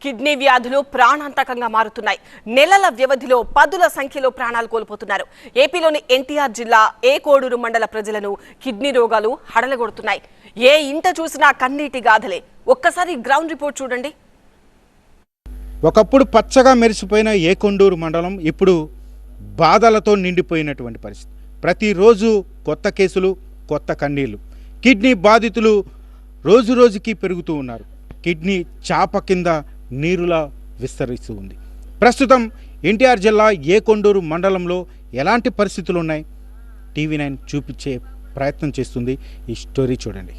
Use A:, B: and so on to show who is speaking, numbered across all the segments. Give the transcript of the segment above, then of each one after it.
A: Kidney వ్యాధులు ప్రాణాంతకంగా మారుతున్నాయి. నెలల వ్యవధిలో పదుల సంఖ్యలో ప్రాణాలు కోల్పోతున్నారు. ఏపీలోని ఎన్టీఆర్ జిల్లా ఏకోడూరు మండల ప్రజలను కిడ్నీ రోగాలు హడలగొడుతున్నాయి. ఏ ఇంట చూసినా కన్నీటి గాథలే. ఒక్కసారి గ్రౌండ్ రిపోర్ట్ చూడండి.
B: ఒకప్పుడు పచ్చగా మెరిసిపోయిన ఏకొండూరు మండలం ఇప్పుడు బాధలతో నిండిపోయినటువంటి పరిస్థితి. ప్రతిరోజు కొత్త కేసులు, కొత్త కన్నీళ్లు. కిడ్నీ బాధితులు రోజు రోజుకి పెరుగుతూ ఉన్నారు. కిడ్నీ చాప కింద నీరులా విస్తరిస్తూ ఉంది. ప్రస్తుతం ఎన్టీఆర్ జిల్లా ఏకొండూరు మండలంలో ఎలాంటి పరిస్థితులు ఉన్నాయి టీవీ9 చూపించే ప్రయత్నం చేస్తుంది. ఈ స్టోరీ చూడండి.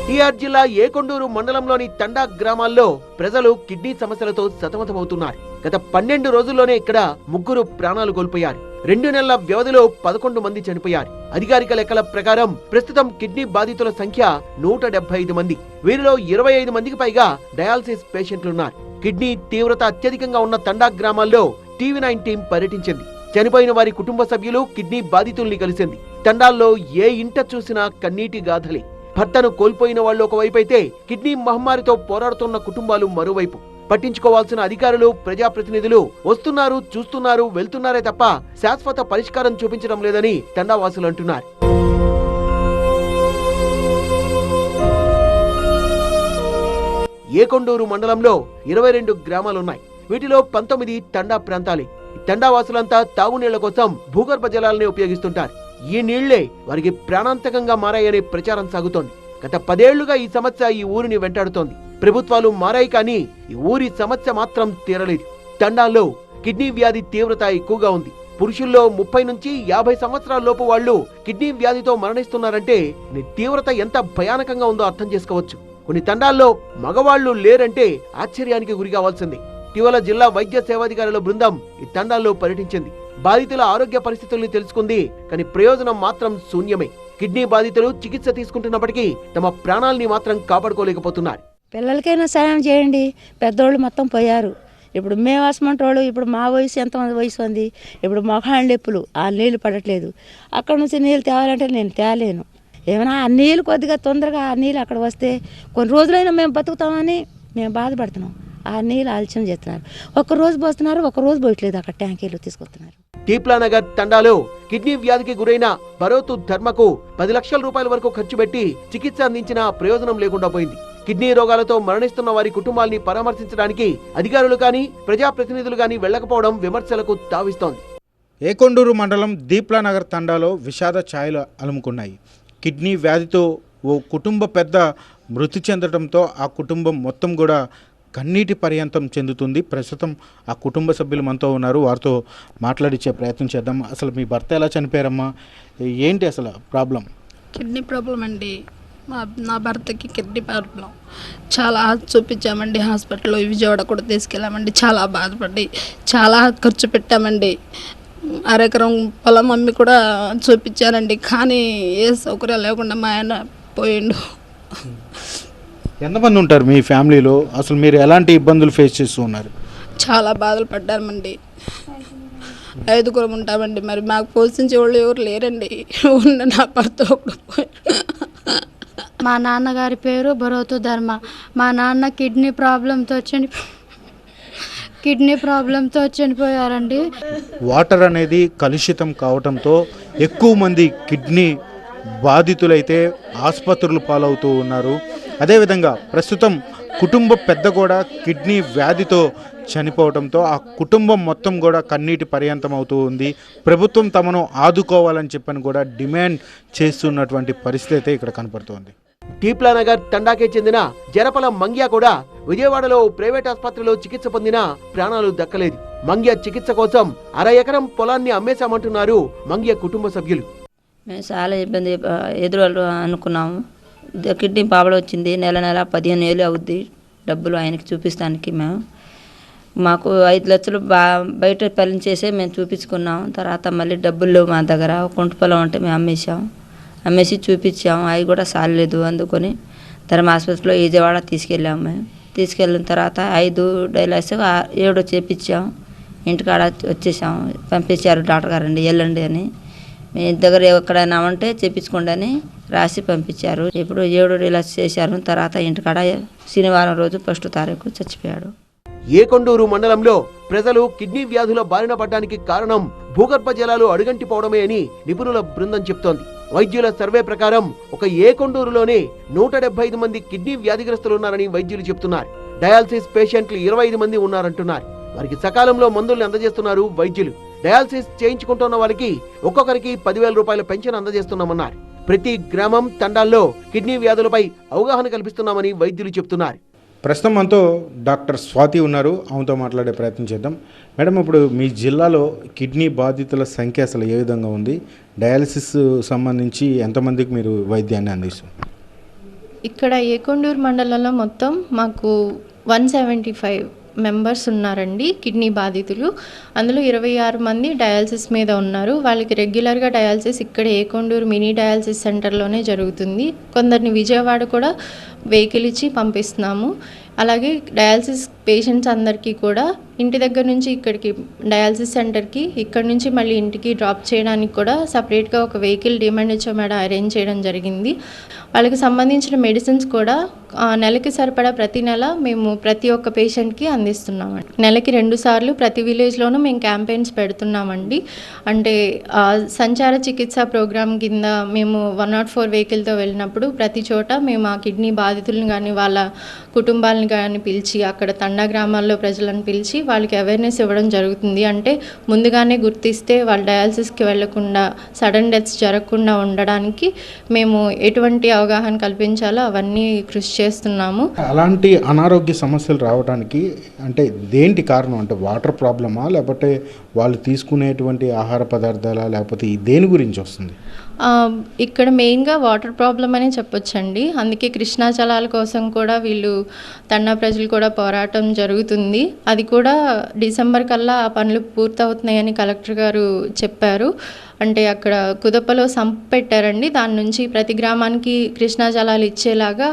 C: ఎన్టీఆర్ జిల్లా ఏకొండూరు మండలంలోని తండా గ్రామాల్లో ప్రజలు కిడ్నీ సమస్యలతో సతమతమవుతున్నారు. గత 12 రోజుల్లోనే ఇక్కడ 3 ప్రాణాలు కోల్పోయారు. 2 నెలల వ్యవధిలో 11 మంది చనిపోయారు. అధికారిక లెక్కల ప్రకారం ప్రస్తుతం కిడ్నీ బాధితుల సంఖ్య 175 మంది. వీరిలో 25 మందికి పైగా డయాలసిస్ పేషెంట్లున్నారు. కిడ్నీ తీవ్రత అత్యధికంగా ఉన్న తండా గ్రామాల్లో టీవీ9 టీం పర్యటించింది. చనిపోయిన వారి కుటుంబ సభ్యులు, కిడ్నీ బాధితుల్ని కలిసింది. తండాల్లో ఏ ఇంట చూసినా కన్నీటి గాథలే. భర్తను కోల్పోయిన వాళ్ళు ఒకవైపైతే కిడ్నీ మహమ్మారితో పోరాడుతున్న కుటుంబాలు మరోవైపు. పట్టించుకోవాల్సిన అధికారులు, ప్రజాప్రతినిధులు వస్తున్నారు, చూస్తున్నారు, వెళ్తున్నారే తప్ప శాశ్వత పరిష్కారం చూపించడం లేదని తండావాసులు అంటున్నారు. ఏకొండూరు మండలంలో 22 గ్రామాలున్నాయి. వీటిలో 19 తండా ప్రాంతాలే. తండావాసులంతా తాగునీళ్ల కోసం భూగర్భ జలాలని ఉపయోగిస్తుంటారు. ఈ నీళ్లే వారికి ప్రాణాంతకంగా మారాయనే ప్రచారం సాగుతోంది. గత 10 ఏళ్లుగా ఈ సమస్య ఈ ఊరిని వెంటాడుతోంది. ప్రభుత్వాలు మారాయి కానీ ఈ ఊరి సమస్య మాత్రం తీరలేదు. తండాల్లో కిడ్నీ వ్యాధి తీవ్రత ఎక్కువగా ఉంది. పురుషుల్లో 30 నుంచి 50 సంవత్సరాల లోపు వాళ్ళు కిడ్నీ వ్యాధితో మరణిస్తున్నారంటే తీవ్రత ఎంత భయానకంగా ఉందో అర్థం చేసుకోవచ్చు. కొన్ని తండాల్లో మగవాళ్లు లేరంటే ఆశ్చర్యానికి గురి కావాల్సింది. ఇటీవల జిల్లా వైద్య సేవాధికారుల బృందం ఈ తండాల్లో పర్యటించింది. బాధితుల ఆరోగ్య పరిస్థితుల్ని తెలుసుకుంది. కానీ ప్రయోజనం మాత్రం శూన్యమే. కిడ్నీ బాధితులు చికిత్స తీసుకుంటున్నప్పటికీ తమ ప్రాణాలని మాత్రం కాపాడుకోలేకపోతున్నారు.
D: పిల్లలకైనా సాయం చేయండి. పెద్దోళ్ళు మొత్తం పోయారు. ఇప్పుడు మేము అసమంటోళ్ళు. ఇప్పుడు మా వయసు ఎంతమంది వయసు ఉంది. ఇప్పుడు మొఖాళ్ళు ఎప్పులు ఆ నీళ్లు పడట్లేదు. అక్కడ నుంచి నీళ్ళు తేవాలంటే నేను తేలేను. ఏమైనా ఆ నీళ్ళు కొద్దిగా తొందరగా ఆ నీళ్ళు అక్కడ వస్తే కొన్ని రోజులైనా మేము బతుకుతామని మేము బాధపడుతున్నాం. ఆ నీళ్ళు ఆలస్యం చేస్తున్నారు. ఒక్కరోజు పోస్తున్నారు, ఒక్కరోజు పోయట్లేదు. అక్కడ ట్యాంకీలు తీసుకొస్తున్నారు.
C: టీప్లానగర్ తండాలో కిడ్నీ వ్యాధికి గురైన భరోతు ధర్మకు 10 లక్షల రూపాయల వరకు ఖర్చు పెట్టి చికిత్స అందించిన ప్రయోజనం లేకుండా పోయింది. కిడ్నీ రోగాలతో మరణిస్తున్న వారి కుటుంబాల్ని పరామర్శించడానికి అధికారులు కానీ, ప్రజాప్రతినిధులు కానీ వెళ్లకపోవడం విమర్శలకు తావిస్తోంది.
B: ఏకొండూరు మండలం దీప్లానగర్ తండాలో విషాద ఛాయలు అలుముకున్నాయి. కిడ్నీ వ్యాధితో ఓ కుటుంబ పెద్ద మృతి చెందడంతో ఆ కుటుంబం మొత్తం కూడా కన్నీటి పర్యంతం చెందుతుంది. ప్రస్తుతం ఆ కుటుంబ సభ్యులు మనతో ఉన్నారు. వారితో మాట్లాడించే ప్రయత్నం చేద్దాం. అసలు మీ భర్త ఎలా చనిపోయారమ్మా? ఏంటి అసలు ప్రాబ్లం?
E: కిడ్నీ ప్రాబ్లం అండి. నా భర్తకి కిడ్నీ ప్రాబ్లం. చాలా చూపించామండి హాస్పిటల్లో, విజయవాడ కూడా తీసుకెళ్ళామండి. చాలా బాధపడి చాలా ఖర్చు పెట్టామండి. అరెకరం పొలం అమ్మి కూడా చూపించానండి. కానీ ఏ సౌకర్యాలు లేకుండా మా ఆయన పోయిండు.
B: ఎంతమంది ఉంటారు మీ ఫ్యామిలీలో? అసలు మీరు ఎలాంటి ఇబ్బందులు ఫేస్ చేస్తూ ఉన్నారు?
E: చాలా బాధలు పడ్డామండి. 5 ఉంటామండి. మరి మాకు పోషించే వాళ్ళు ఎవరు లేరండి. ఉన్న నా భర్త ఒకడు పోయాడు.
F: మా నాన్నగారి పేరు భరోతు ధర్మ. మా నాన్న కిడ్నీ ప్రాబ్లంతో చనిపోయారండి.
B: వాటర్ అనేది కలుషితం కావడంతో ఎక్కువ మంది కిడ్నీ బాధితులైతే ఆసుపత్రులు పాలవుతూ ఉన్నారు. అదేవిధంగా ప్రస్తుతం కుటుంబ పెద్ద కూడా కిడ్నీ వ్యాధితో చనిపోవడంతో ఆ కుటుంబం మొత్తం కూడా కన్నీటి పర్యంతం అవుతూ ఉంది. ప్రభుత్వం తమను ఆదుకోవాలని చెప్పని కూడా డిమాండ్ చేస్తున్నటువంటి పరిస్థితి అయితే ఇక్కడ కనపడుతోంది.
C: టీప్లానగర్ తండాకే చెందిన జరపల మంగ్య కూడా విజయవాడలో ప్రైవేట్ ఆసుపత్రిలో చికిత్స పొందినా ప్రాణాలు దక్కలేదు. మంగ్య చికిత్స కోసం 1/2 ఎకరం పొలాన్ని అమ్మేశామంటున్నారు మంగ్య కుటుంబ సభ్యులు.
D: మేము చాలా ఇబ్బంది ఎదురు అనుకున్నాము. కిడ్నీ ప్రాబ్లం వచ్చింది. నెల 15,000 అవుద్ది డబ్బులు ఆయనకి చూపిస్తానికి. మాకు 5 లక్షలు బయట పని చేసే మేము చూపించుకున్నాం. తర్వాత మళ్ళీ డబ్బులు మా దగ్గర కుంట పొలం అంటే మేము అమ్మేసి చూపించాము. అవి కూడా సాలేదు. అందుకొని ధర్మ ఆసుపత్రిలో విజయవాడ తీసుకెళ్ళాము. మేము తీసుకెళ్ళిన తర్వాత 5 డైలాస్ 7 చేపించాము. ఇంటికాడ వచ్చేసాము. పంపించారు డాక్టర్ గారండి వెళ్ళండి అని. మీ దగ్గర ఎక్కడైనా ఉంటే చెప్పించుకోండి అని రాసి పంపించారు. ఇప్పుడు 7 రిలాక్స్ చేశారు. తర్వాత ఇంటికాడ శనివారం రోజు 1వ తారీఖు చచ్చిపోయాడు.
C: ఏకొండూరు మండలంలో ప్రజలు కిడ్నీ వ్యాధుల బారిన పడడానికి కారణం భూగర్భ జలాలు అడుగంటిపోవడమే అని నిపుణుల బృందం చెప్తోంది. వైద్యుల సర్వే ప్రకారం ఒక ఏకొండూరులోనే 175 మంది కిడ్నీ వ్యాధిగ్రస్తులున్నారని వైద్యులు చెప్తున్నారు. డయాలసిస్ పేషెంట్లు 25 మంది ఉన్నారంటున్నారు. వారికి సకాలంలో మందుల్ని అందజేస్తున్నారు వైద్యులు. డయాలసిస్ చేయించుకుంటున్న వారికి ఒక్కొక్కరికి 10,000 రూపాయల పెన్షన్ అందజేస్తున్నామన్నారు. ప్రతి గ్రామం తండాల్లో కిడ్నీ వ్యాధులపై అవగాహన కల్పిస్తున్నామని వైద్యులు చెప్తున్నారు.
B: ప్రస్తుతం మనతో డాక్టర్ స్వాతి ఉన్నారు. ఆమెతో మాట్లాడే ప్రయత్నం చేద్దాం. మేడం, ఇప్పుడు మీ జిల్లాలో కిడ్నీ బాధితుల సంఖ్య అసలు ఏ విధంగా ఉంది? డయాలసిస్ సంబంధించి ఎంతమందికి మీరు వైద్యాన్ని అందిస్తారు?
G: ఇక్కడ ఏకొండూరు మండలంలో మొత్తం మాకు 175 మెంబర్స్ ఉన్నారండి కిడ్నీ బాధితులు. అందులో 26 మంది డయాలసిస్ మీద ఉన్నారు. వాళ్ళకి రెగ్యులర్గా డయాలసిస్ ఇక్కడ ఏకొండూరు మినీ డయాలసిస్ సెంటర్లోనే జరుగుతుంది. కొందరిని విజయవాడ కూడా వెహికల్ ఇచ్చి పంపిస్తున్నాము. అలాగే డయాలసిస్ పేషెంట్స్ అందరికీ కూడా ఇంటి దగ్గర నుంచి ఇక్కడికి డయాలసిస్ సెంటర్కి, ఇక్కడ నుంచి మళ్ళీ ఇంటికి డ్రాప్ చేయడానికి కూడా సపరేట్గా ఒక వెహికల్ డిఎంహెచ్ఓ మేడం అరేంజ్ చేయడం జరిగింది. వాళ్ళకి సంబంధించిన మెడిసిన్స్ కూడా నెలకి సరిపడా ప్రతి నెల మేము ప్రతి ఒక్క పేషెంట్కి అందిస్తున్నామండి. నెలకి 2 సార్లు ప్రతి విలేజ్లోనూ మేము క్యాంపెయిన్స్ పెడుతున్నామండి. అంటే సంచార చికిత్స ప్రోగ్రామ్ కింద మేము 104 వెహికల్తో వెళ్ళినప్పుడు ప్రతి చోట మేము ఆ కిడ్నీ బాధితులను కానీ వాళ్ళ కుటుంబాలను కానీ పిలిచి, అక్కడ తండా గ్రామాల్లో ప్రజలను పిలిచి వాళ్ళకి అవేర్నెస్ ఇవ్వడం జరుగుతుంది. అంటే ముందుగానే గుర్తిస్తే వాళ్ళు డయాలసిస్కి వెళ్లకుండా సడన్ డెత్స్ జరగకుండా ఉండడానికి మేము ఎటువంటి అవగాహన కల్పించాలో అవన్నీ కృషి చేస్తున్నాము.
B: అలాంటి అనారోగ్య సమస్యలు రావడానికి అంటే దేంటి కారణం? అంటే వాటర్ ప్రాబ్లమా, లేకపోతే వాళ్ళు తీసుకునేటువంటి ఆహార పదార్థాలా, లేకపోతే దేని గురించి వస్తుంది?
G: ఇక్కడ మెయిన్గా వాటర్ ప్రాబ్లం అనే చెప్పొచ్చండి. అందుకే కృష్ణా జలాల కోసం కూడా వీళ్ళు తండా ప్రజలు కూడా పోరాటం జరుగుతుంది. అది కూడా డిసెంబర్ కల్లా ఆ పనులు పూర్తవుతున్నాయని కలెక్టర్ గారు చెప్పారు. అంటే అక్కడ కుదపలో సంప్ పెట్టారండి. దాని నుంచి ప్రతి గ్రామానికి కృష్ణా జలాలు ఇచ్చేలాగా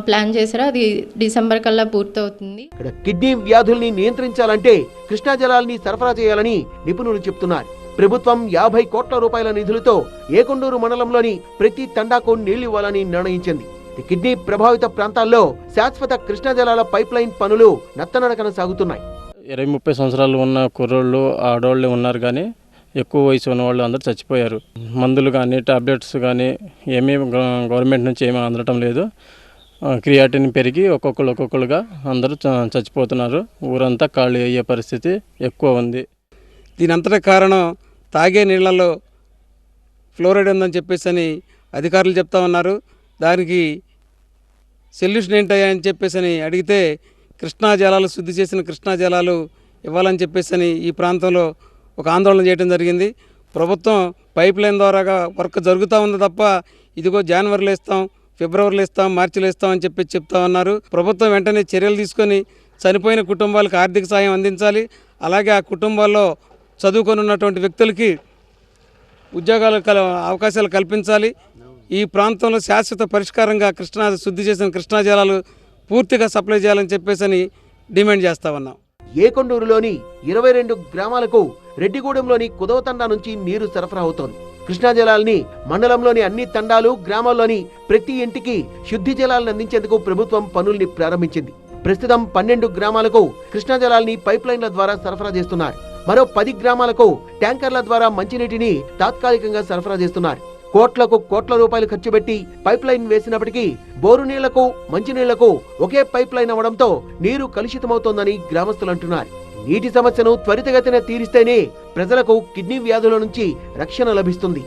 G: ప్లాన్ చేశారు. అది డిసెంబర్ కల్లా పూర్తవుతుంది.
C: ఇక్కడ కిడ్నీ వ్యాధుల్ని నియంత్రించాలంటే కృష్ణా జలాల్ని సరఫరా చేయాలని నిపుణులు చెప్తున్నారు. ప్రభుత్వం 50 కోట్ల రూపాయల నిధులతో ఏకొండూరు మండలంలోని ప్రతి తండాకు నీళ్లు ఇవ్వాలని నిర్ణయించింది. కిడ్నీ ప్రభావిత ప్రాంతాల్లో శాశ్వత కృష్ణా జలాల పైప్ లైన్ పనులు నత్తనడకన సాగుతున్నాయి.
H: 20-30 సంవత్సరాలు ఉన్న కుర్రోళ్ళు, ఆడవాళ్ళు ఉన్నారు, కానీ ఎక్కువ వయసు ఉన్న వాళ్ళు అందరూ చచ్చిపోయారు. మందులు కానీ టాబ్లెట్స్ కానీ ఏమీ గవర్నమెంట్ నుంచి ఏమీ అందటం లేదు. క్రియాటిన్ పెరిగి ఒక్కొక్కరుగా అందరూ చచ్చిపోతున్నారు. ఊరంతా ఖాళీ అయ్యే పరిస్థితి ఎక్కువ ఉంది.
I: దీనంతటి కారణం తాగే నీళ్లలో ఫ్లోరైడ్ ఉందని చెప్పేసి అని అధికారులు చెప్తా ఉన్నారు. దానికి సొల్యూషన్ ఏంటయ్యా అని చెప్పేసి అని అడిగితే కృష్ణా జలాలు, శుద్ధి చేసిన కృష్ణా జలాలు ఇవ్వాలని చెప్పేసి అని ఈ ప్రాంతంలో ఒక ఆందోళన చేయడం జరిగింది. ప్రభుత్వం పైప్ లైన్ ద్వారాగా వర్క్ జరుగుతూ ఉంది తప్ప ఇదిగో జనవరిలో ఇస్తాం, ఫిబ్రవరిలో ఇస్తాం, మార్చిలో ఇస్తాం అని చెప్పి చెప్తా ఉన్నారు. ప్రభుత్వం వెంటనే చర్యలు తీసుకొని చనిపోయిన కుటుంబాలకు ఆర్థిక సాయం అందించాలి. అలాగే ఆ కుటుంబాల్లో చదువుకొని ఉన్నటువంటి వ్యక్తులకి ఉద్యోగాల అవకాశాలు కల్పించాలి. ఈ ప్రాంతంలో శాశ్వత పరిష్కారంగా శుద్ధి చేసిన కృష్ణా జలాలు పూర్తిగా సప్లై చేయాలని చెప్పేసి డిమాండ్ చేస్తా ఉన్నాం.
C: ఏకొండూరులోని 22 గ్రామాలకు రెడ్డిగూడెంలోని కుదవ తండా నుంచి నీరు సరఫరా అవుతోంది. కృష్ణా జలాల్ని మండలంలోని అన్ని తండాలు, గ్రామాల్లోని ప్రతి ఇంటికి శుద్ధి జలాలను అందించేందుకు ప్రభుత్వం పనుల్ని ప్రారంభించింది. ప్రస్తుతం 12 గ్రామాలకు కృష్ణా జలాల్ని పైప్ లైన్ల ద్వారా సరఫరా చేస్తున్నారు. మరో 10 గ్రామాలకు ట్యాంకర్ల ద్వారా మంచినీటిని తాత్కాలికంగా సరఫరా చేస్తున్నారు. కోట్ల రూపాయలు ఖర్చు పెట్టి పైప్ లైన్ వేసినప్పటికీ బోరు నీళ్లకు, మంచినీళ్లకు ఒకే పైప్ లైన్ అవడంతో నీరు కలుషితమవుతోందని గ్రామస్తులు అంటున్నారు. నీటి సమస్యను త్వరితగతిన తీరిస్తేనే ప్రజలకు కిడ్నీ వ్యాధుల నుంచి రక్షణ లభిస్తుంది.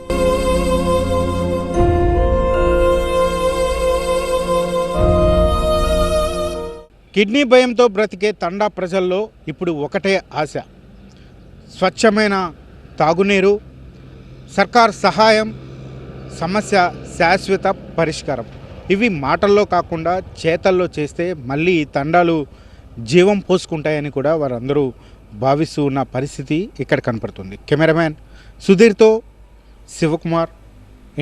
B: కిడ్నీ భయంతో బ్రతికే తండా ప్రజల్లో ఇప్పుడు ఒకటే ఆశ: స్వచ్ఛమైన తాగునీరు, సర్కార్ సహాయం, సమస్య శాశ్వత పరిష్కారం. ఇవి మాటల్లో కాకుండా చేతల్లో చేస్తే మళ్ళీ ఈ తండాలు జీవం పోసుకుంటాయని కూడా వారందరూ భావిస్తూ ఉన్న పరిస్థితి ఇక్కడ కనపడుతుంది. కెమెరామ్యాన్ సుధీర్తో శివకుమార్,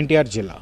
B: ఎన్టీఆర్ జిల్లా.